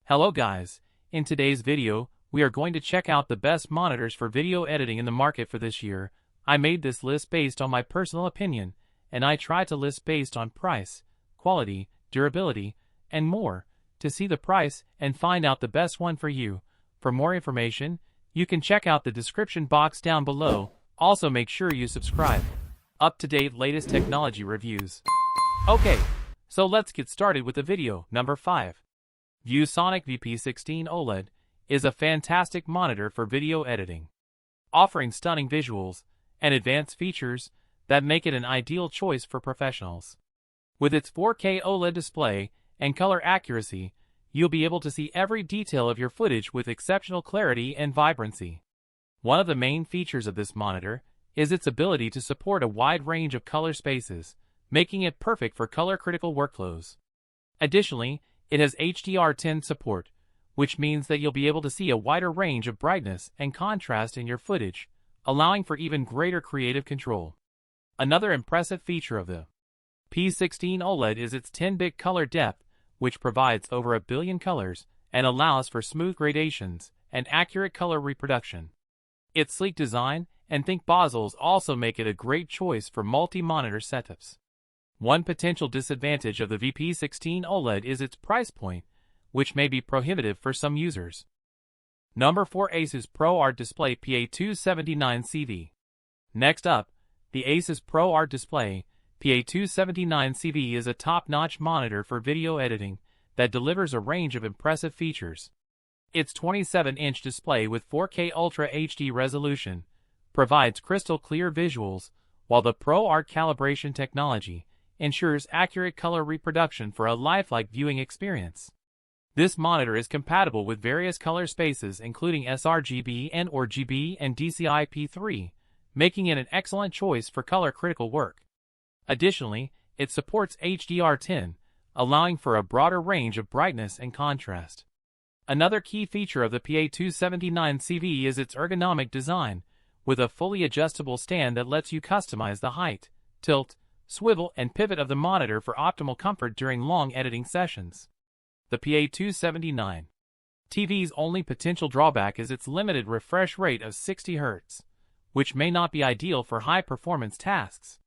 Hello guys, in today's video, we are going to check out the best monitors for video editing in the market for this year. I made this list based on my personal opinion, and I tried to list based on price, quality, durability, and more, to see the price and find out the best one for you. For more information, you can check out the description box down below. Also make sure you subscribe. Up-to-date latest technology reviews. Okay, so let's get started with the video. Number 5. ViewSonic VP16 OLED is a fantastic monitor for video editing, offering stunning visuals and advanced features that make it an ideal choice for professionals. With its 4K OLED display and color accuracy, you'll be able to see every detail of your footage with exceptional clarity and vibrancy. One of the main features of this monitor is its ability to support a wide range of color spaces, making it perfect for color-critical workflows. Additionally, it has HDR10 support, which means that you'll be able to see a wider range of brightness and contrast in your footage, allowing for even greater creative control. Another impressive feature of the P16 OLED is its 10-bit color depth, which provides over 1 billion colors and allows for smooth gradations and accurate color reproduction. Its sleek design and thick bezels also make it a great choice for multi-monitor setups. One potential disadvantage of the VP16 OLED is its price point, which may be prohibitive for some users. Number 4. Asus ProArt Display PA279CV. Next up, the Asus ProArt Display PA279CV is a top-notch monitor for video editing that delivers a range of impressive features. Its 27-inch display with 4K Ultra HD resolution provides crystal-clear visuals, while the ProArt calibration technology ensures accurate color reproduction for a lifelike viewing experience. This monitor is compatible with various color spaces including sRGB and RGB and DCI-P3, making it an excellent choice for color-critical work. Additionally, it supports HDR10, allowing for a broader range of brightness and contrast. Another key feature of the PA279CV is its ergonomic design, with a fully adjustable stand that lets you customize the height, tilt, swivel, and pivot of the monitor for optimal comfort during long editing sessions. The PA279 TV's only potential drawback is its limited refresh rate of 60 Hz, which may not be ideal for high-performance tasks.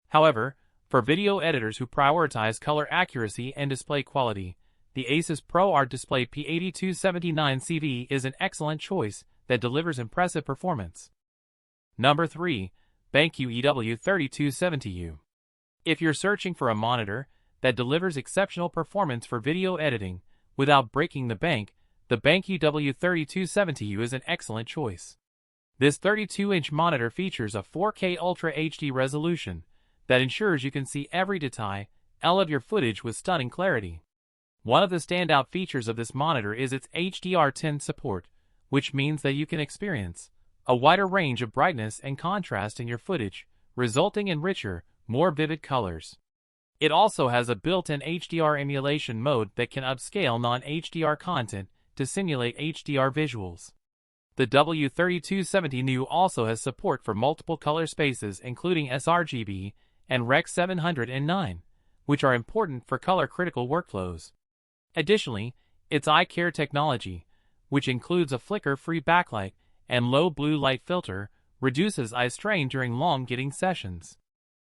However, for video editors who prioritize color accuracy and display quality, the Asus ProArt Display P8279CV is an excellent choice that delivers impressive performance. Number 3. BenQ EW3270U. If you're searching for a monitor that delivers exceptional performance for video editing without breaking the bank, the BenQ EW3270U is an excellent choice. This 32-inch monitor features a 4K Ultra HD resolution that ensures you can see every detail of your footage with stunning clarity. One of the standout features of this monitor is its HDR10 support, which means that you can experience a wider range of brightness and contrast in your footage, resulting in richer, more vivid colors. It also has a built-in HDR emulation mode that can upscale non-HDR content to simulate HDR visuals. The W3270U also has support for multiple color spaces including sRGB and Rec 709, which are important for color-critical workflows. Additionally, its eye care technology, which includes a flicker-free backlight and low blue light filter, reduces eye strain during long editing sessions.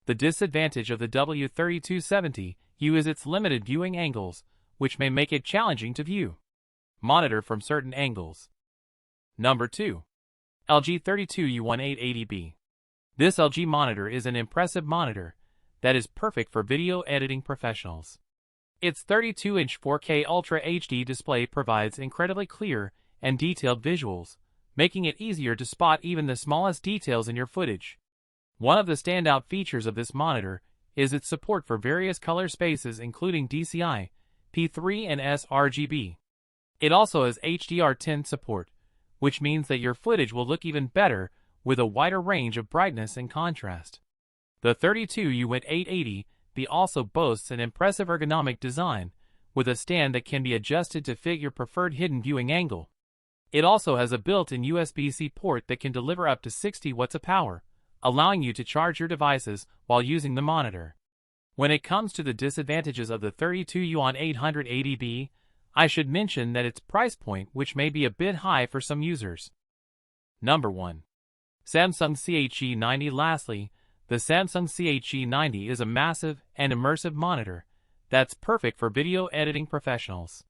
The disadvantage of the W3270U is its limited viewing angles, which may make it challenging to view monitor from certain angles. Number 2. LG 32U1880B. This LG monitor is an impressive monitor that is perfect for video editing professionals. Its 32-inch 4K Ultra HD display provides incredibly clear and detailed visuals, making it easier to spot even the smallest details in your footage. One of the standout features of this monitor is its support for various color spaces including DCI, P3 and sRGB. It also has HDR10 support, which means that your footage will look even better with a wider range of brightness and contrast. The 32U1880B also boasts an impressive ergonomic design, with a stand that can be adjusted to fit your preferred hidden viewing angle. It also has a built-in USB-C port that can deliver up to 60 watts of power, allowing you to charge your devices while using the monitor. When it comes to the disadvantages of the 32U1880B, I should mention that its price point which may be a bit high for some users. Number 1. Samsung CHE90. Lastly, the Samsung CHE90 is a massive and immersive monitor that's perfect for video editing professionals.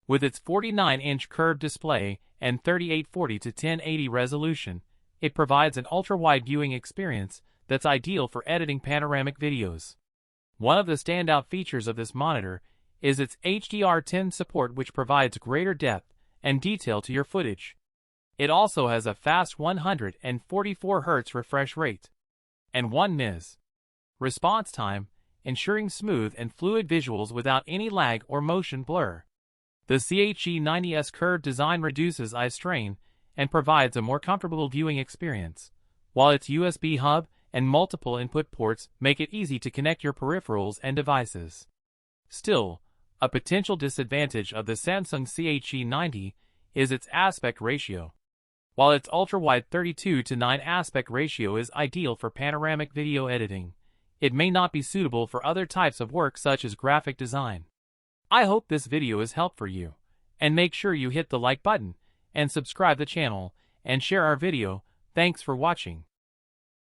With its 49-inch curved display and 3840 to 1080 resolution, it provides an ultra-wide viewing experience that's ideal for editing panoramic videos. One of the standout features of this monitor is its HDR10 support, which provides greater depth and detail to your footage. It also has a fast 144 Hz refresh rate and 1 ms. response time, ensuring smooth and fluid visuals without any lag or motion blur. The CHE90's curved design reduces eye strain and provides a more comfortable viewing experience, while its USB hub and multiple input ports make it easy to connect your peripherals and devices. Still, a potential disadvantage of the Samsung CHE90 is its aspect ratio. While its ultra-wide 32:9 aspect ratio is ideal for panoramic video editing, it may not be suitable for other types of work such as graphic design. I hope this video is helpful for you, and make sure you hit the like button and subscribe the channel and share our video. Thanks for watching.